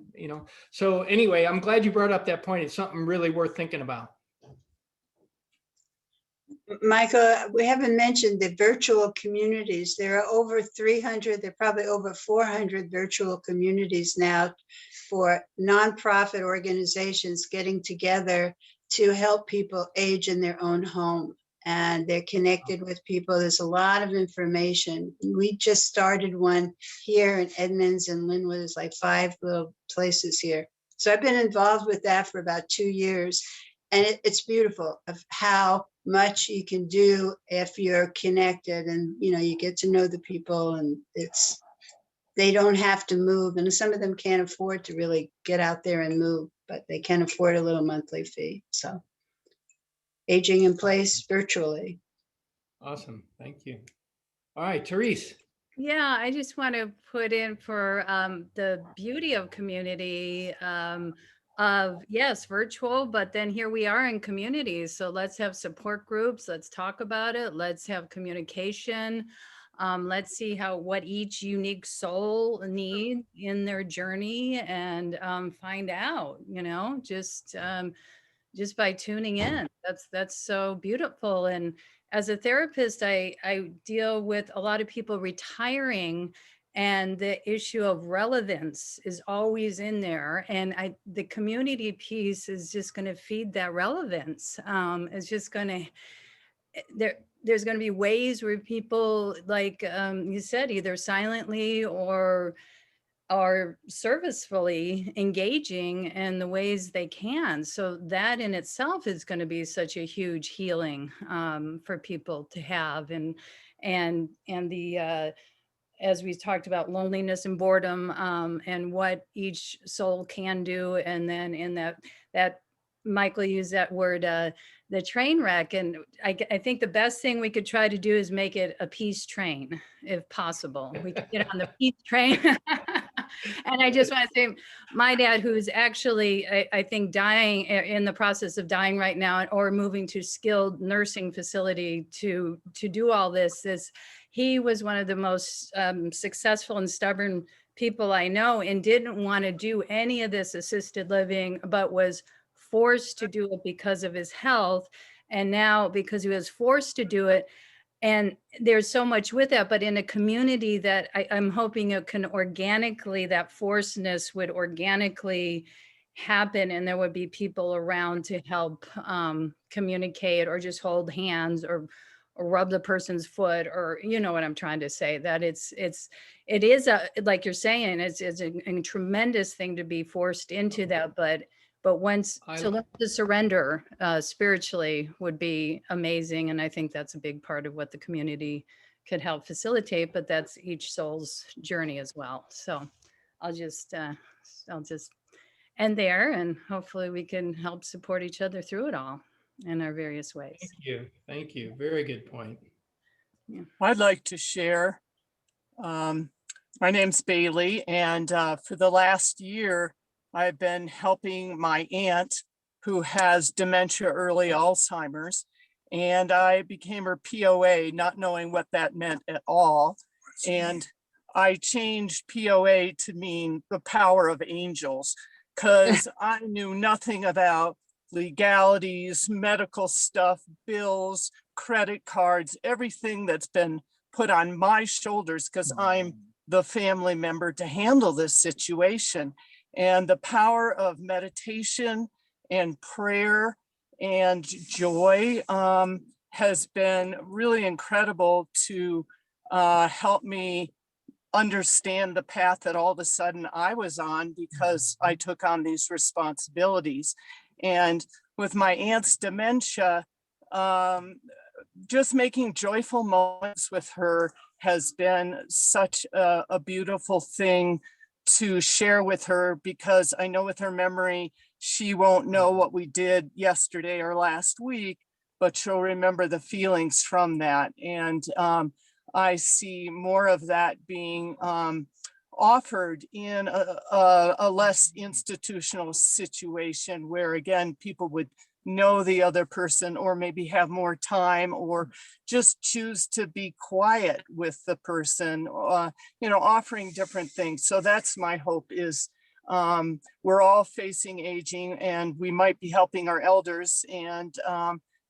so anyway, I'm glad you brought up that point. It's something really worth thinking about. Michael, we haven't mentioned the virtual communities. There are over 300, there are probably over 400 virtual communities now for nonprofit organizations getting together to help people age in their own home. And they're connected with people. There's a lot of information. We just started one here in Edmonds and Linwood. There's like 5 little places here. So I've been involved with that for about 2 years. And it's beautiful of how much you can do if you're connected, and you get to know the people, and they don't have to move. And some of them can't afford to really get out there and move, but they can afford a little monthly fee. So aging in place virtually. Awesome. Thank you. All right, Therese. Yeah, I just want to put in for the beauty of community of, yes, virtual, but then here we are in communities. So let's have support groups. Let's talk about it. Let's have communication. Let's see what each unique soul needs in their journey, and find out, just by tuning in. That's so beautiful. And as a therapist, I deal with a lot of people retiring, and the issue of relevance is always in there. And the community piece is just going to feed that relevance. It's just going to, there's going to be ways where people, like you said, either silently or servicefully engaging in the ways they can. So that in itself is going to be such a huge healing for people to have. And the as we talked about, loneliness and boredom, and what each soul can do. And then in that Michael used that word, the train wreck. And I think the best thing we could try to do is make it a peace train, if possible. We could get on the peace train. And I just want to say, my dad, who's actually, I think, dying, in the process of dying right now, or moving to skilled nursing facility to do all this, he was one of the most successful and stubborn people I know, and didn't want to do any of this assisted living, but was forced to do it because of his health. And now, because he was forced to do it, and there's so much with that, but in a community that I'm hoping it can organically, that forcedness would organically happen, and there would be people around to help communicate, or just hold hands, or rub the person's foot, or what I'm trying to say, that it is like you're saying, it's a tremendous thing to be forced into that, but once to learn to surrender spiritually would be amazing. And I think that's a big part of what the community could help facilitate, but that's each soul's journey as well. So I'll just end there, and hopefully we can help support each other through it all in our various ways. Thank you. Very good point. Yeah. I'd like to share. My name's Bailey, and for the last year, I've been helping my aunt who has dementia, early Alzheimer's, and I became her POA, not knowing what that meant at all. And I changed POA to mean the power of angels, because I knew nothing about legalities, medical stuff, bills, credit cards, everything that's been put on my shoulders, because I'm the family member to handle this situation. And the power of meditation and prayer and joy has been really incredible to help me understand the path that all of a sudden I was on because I took on these responsibilities. And with my aunt's dementia, just making joyful moments with her has been such a beautiful thing to share with her, because I know with her memory, she won't know what we did yesterday or last week, but she'll remember the feelings from that. And I see more of that being offered in a less institutional situation where, again, people would know the other person, or maybe have more time, or just choose to be quiet with the person, you know, offering different things. So that's my hope, is we're all facing aging, and we might be helping our elders, and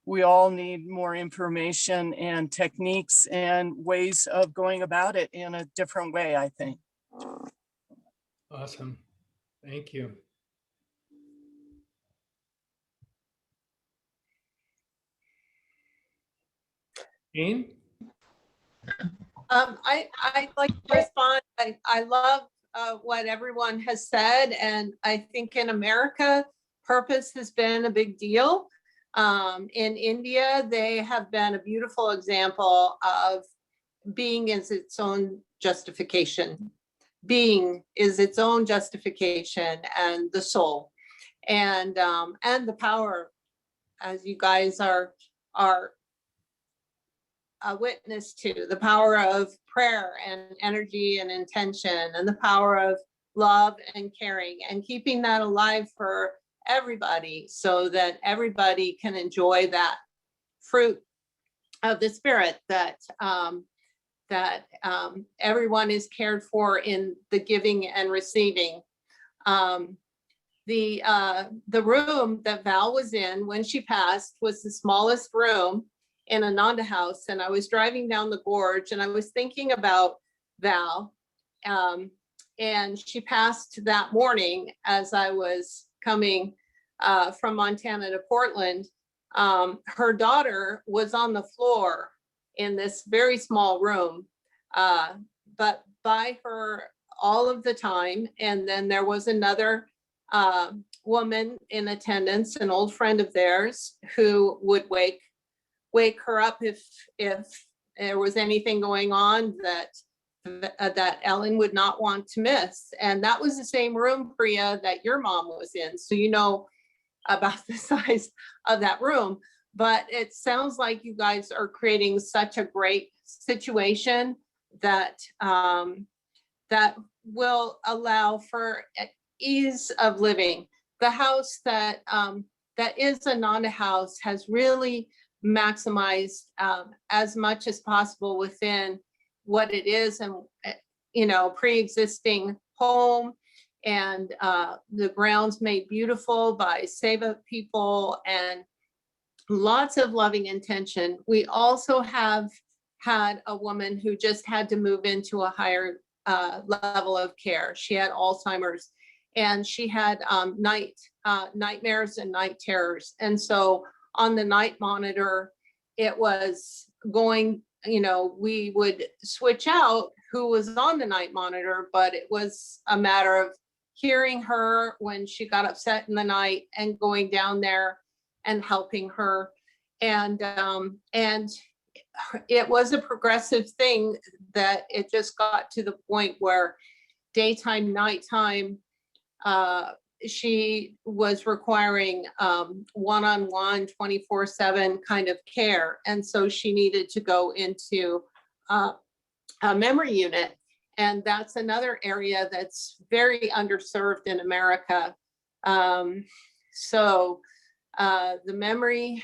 we all need more information and techniques and ways of going about it in a different way, I think. Awesome. Thank you. Jane? I'd like to respond. I love what everyone has said, and I think in America, purpose has been a big deal. In India, they have been a beautiful example of being is its own justification. Being is its own justification, and the soul, and the power, as you guys are a witness to, the power of prayer and energy and intention, and the power of love and caring, and keeping that alive for everybody, so that everybody can enjoy that fruit of the spirit, that everyone is cared for in the giving and receiving. The room that Val was in when she passed was the smallest room in Ananda House, and I was driving down the gorge, and I was thinking about Val, and she passed that morning as I was coming from Montana to Portland. Her daughter was on the floor in this very small room, but by her all of the time. And then there was another woman in attendance, an old friend of theirs, who would wake her up if there was anything going on that Ellen would not want to miss. And that was the same room, Priya, that your mom was in. So you know about the size of that room. But it sounds like you guys are creating such a great situation that that will allow for ease of living. The house that is Ananda House has really maximized as much as possible within what it is, and pre-existing home, and the grounds made beautiful by Seva people, and lots of loving intention. We also have had a woman who just had to move into a higher level of care. She had Alzheimer's, and she had nightmares and night terrors. And so on the night monitor, it was going, we would switch out who was on the night monitor, but it was a matter of hearing her when she got upset in the night and going down there and helping her. And it was a progressive thing that it just got to the point where daytime, nighttime, she was requiring one-on-one 24/7 kind of care. And so she needed to go into a memory unit. And that's another area that's very underserved in America. So the memory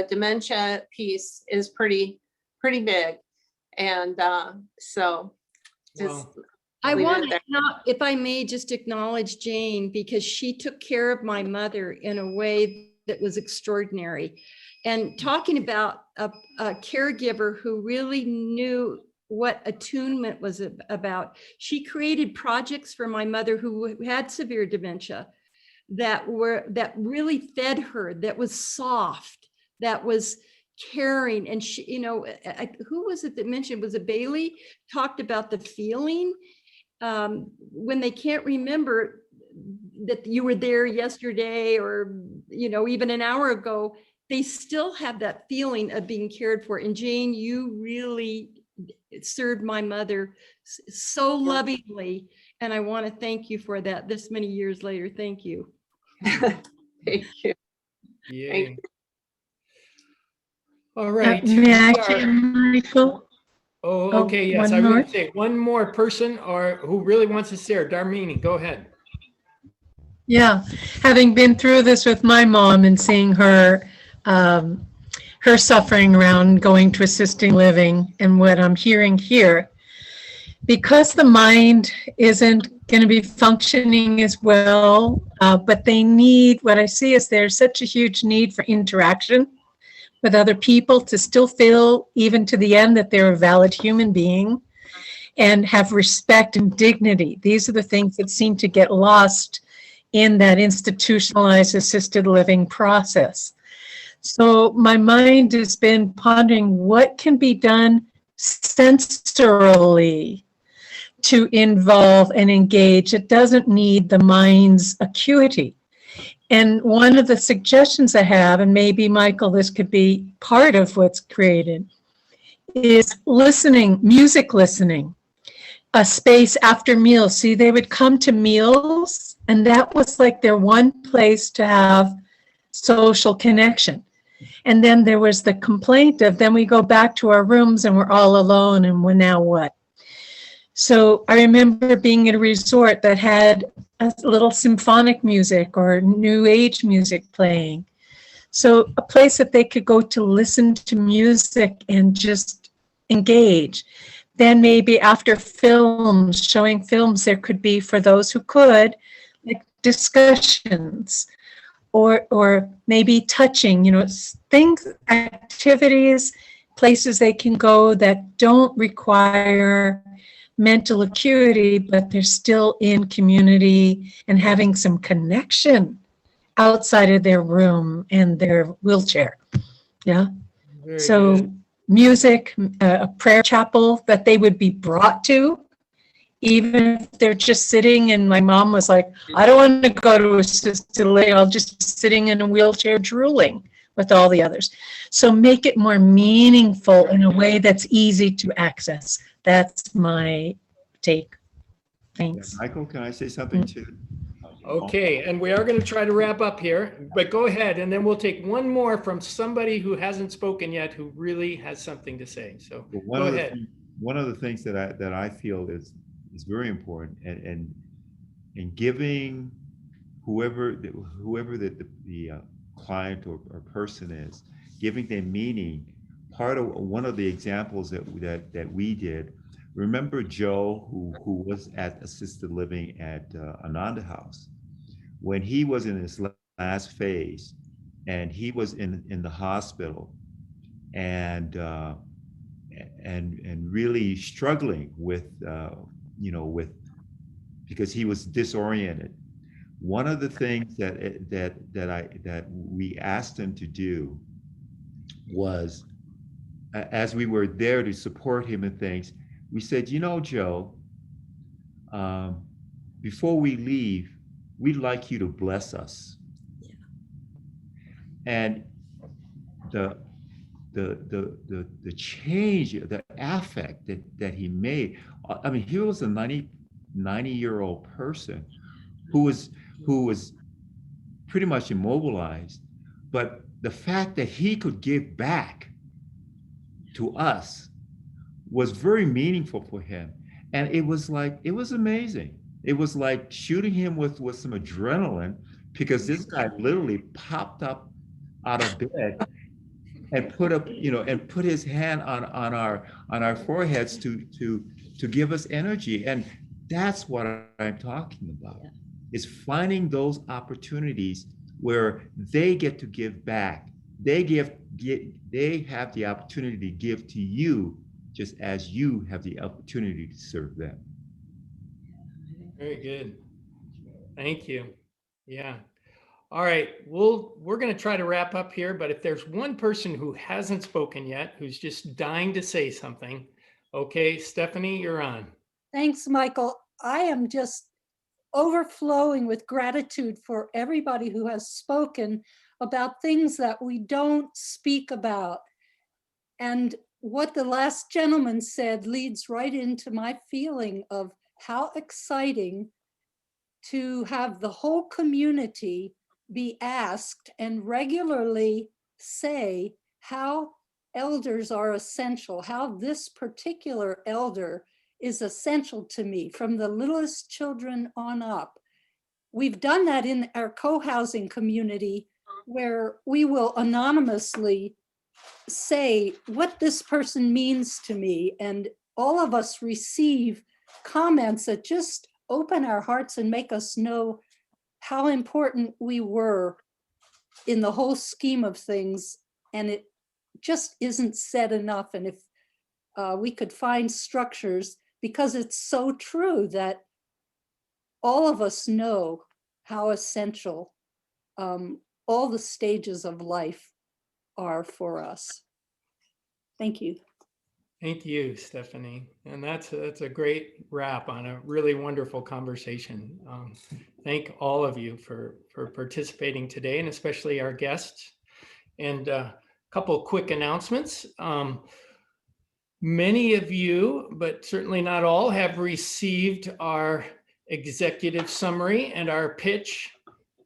dementia piece is pretty big. And so just I leave it want to, there. if I may, just acknowledge Jane, because she took care of my mother in a way that was extraordinary. And talking about a caregiver who really knew what attunement was about. She created projects for my mother who had severe dementia that really fed her, that was soft, that was caring. And she, you know, who was it that mentioned, was it Bailey, talked about the feeling when they can't remember that you were there yesterday or, you know, even an hour ago, they still have that feeling of being cared for. And Jane, you really served my mother so lovingly. And I want to thank you for that this many years later. Thank you. Thank you. Yay. All right. May I we are- say, Michael? Oh, Oh, okay, yes, one I was more? gonna say, one more person or who really wants to share, Darmini, go ahead. Yeah, having been through this with my mom and seeing her, her suffering around going to assisting living and what I'm hearing here, because the mind isn't going to be functioning as well, but they need, what I see is there's such a huge need for interaction with other people to still feel, even to the end, that they're a valid human being and have respect and dignity. These are the things that seem to get lost in that institutionalized assisted living process. So my mind has been pondering what can be done sensorily to involve and engage. It doesn't need the mind's acuity. And one of the suggestions I have, and maybe Michael, this could be part of what's created, is listening, music listening, a space after meals. See, they would come to meals, and that was like their one place to have social connection. And then there was the complaint of, then we go back to our rooms and we're all alone, and now what? So I remember being at a resort that had a little symphonic music or new age music playing. So a place that they could go to listen to music and just engage. Then maybe after films, showing films, there could be, for those who could, like discussions or maybe touching, you know, things, activities, places they can go that don't require mental acuity, but they're still in community and having some connection outside of their room and their wheelchair. Yeah. Very So good. music, a prayer chapel that they would be brought to, even if they're just sitting. And my mom was like, I don't want to go to assisted living. I'll just be sitting in a wheelchair drooling with all the others. So make it more meaningful in a way that's easy to access. That's my take. Thanks. Michael, can I say something too? Okay, and we are going to try to wrap up here, but go ahead, and then we'll take one more from somebody who hasn't spoken yet, who really has something to say. So go ahead. One of the things that I feel is very important, and giving whoever the client or person is, giving them meaning. One of the examples that we did. Remember Joe, who was at assisted living at Ananda House, when he was in his last phase, and he was in the hospital, and really struggling with because he was disoriented. One of the things that we asked him to do was, as we were there to support him in things, we said, you know, Joe, before we leave, we'd like you to bless us. Yeah. And the change, the affect that he made. I mean, he was a 90-year-old person who was pretty much immobilized, but the fact that he could give back to us was very meaningful for him. And it was amazing. It was like shooting him with some adrenaline, because this guy literally popped up out of bed and put his hand on our foreheads to give us energy. And that's what I'm talking about. Yeah. Is finding those opportunities where they get to give back. They have the opportunity to give to you, just as you have the opportunity to serve them. Very good. Thank you. Yeah. All right, we're going to try to wrap up here, but if there's one person who hasn't spoken yet, who's just dying to say something, okay, Stephanie, you're on. Thanks, Michael. I am just overflowing with gratitude for everybody who has spoken about things that we don't speak about. And what the last gentleman said leads right into my feeling of how exciting to have the whole community be asked and regularly say how elders are essential, how this particular elder is essential to me from the littlest children on up. We've done that in our co-housing community where we will anonymously say what this person means to me, and all of us receive comments that just open our hearts and make us know how important we were in the whole scheme of things. And it just isn't said enough. And if we could find structures, because it's so true that all of us know how essential all the stages of life are for us. Thank you. Thank you, Stephanie. And that's a great wrap on a really wonderful conversation. Thank all of you for participating today, and especially our guests. And a couple of quick announcements. Many of you, but certainly not all, have received our executive summary and our pitch,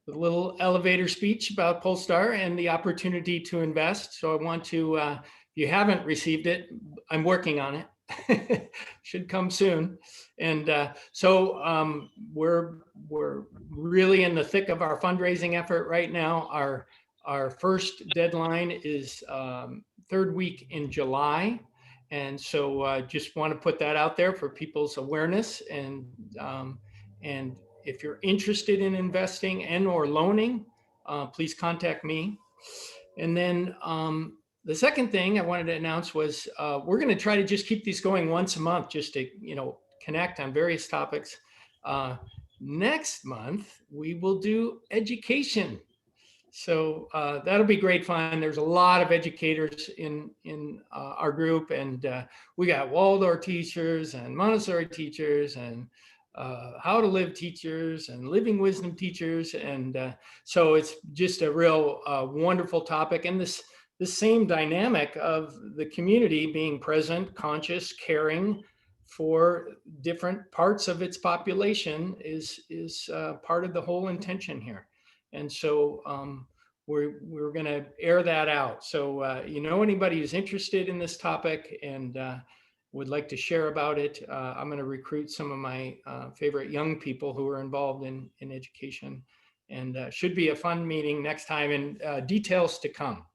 the little elevator speech about Polestar and the opportunity to invest. So I want to, if you haven't received it, I'm working on it. Should come soon. And so we're really in the thick of our fundraising effort right now. Our first deadline is third week in July. And so just want to put that out there for people's awareness. And if you're interested in investing and or loaning, please contact me. And then the second thing I wanted to announce was we're going to try to just keep these going once a month, just to connect on various topics. Next month we will do education. So that'll be great fun. There's a lot of educators in our group, and we got Waldorf teachers and Montessori teachers and how to live teachers and living wisdom teachers. And so it's just a real wonderful topic. And this same dynamic of the community being present, conscious, caring for different parts of its population is part of the whole intention here. And so we're going to air that out. So anybody who's interested in this topic and would like to share about it, I'm going to recruit some of my favorite young people who are involved in education, and should be a fun meeting next time, and details to come.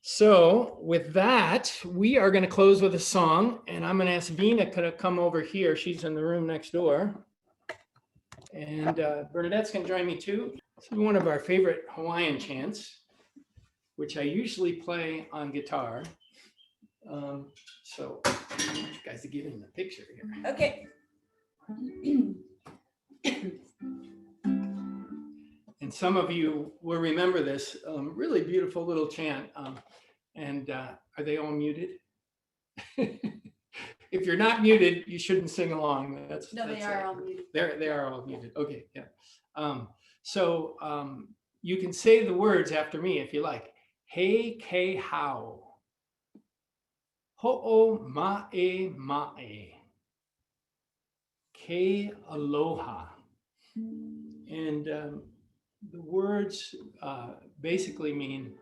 So with that, we are going to close with a song, and I'm going to ask Vina to come over here. She's in the room next door. And Bernadette's going to join me too. This is one of our favorite Hawaiian chants, which I usually play on guitar. So you guys are giving the picture here. Okay. And some of you will remember this really beautiful little chant. And are they all muted? If you're not muted, you shouldn't sing along. They are all muted. They are all muted. Okay, yeah. So you can say the words after me if you like. He ke hao. Ho'o ma'e ma'e. Ke aloha. And the words basically mean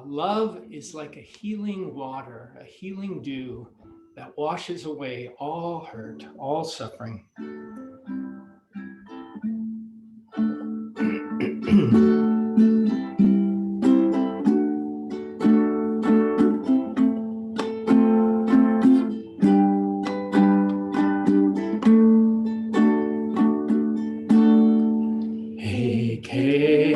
love is like a healing water, a healing dew that washes away all hurt, all suffering. Hey,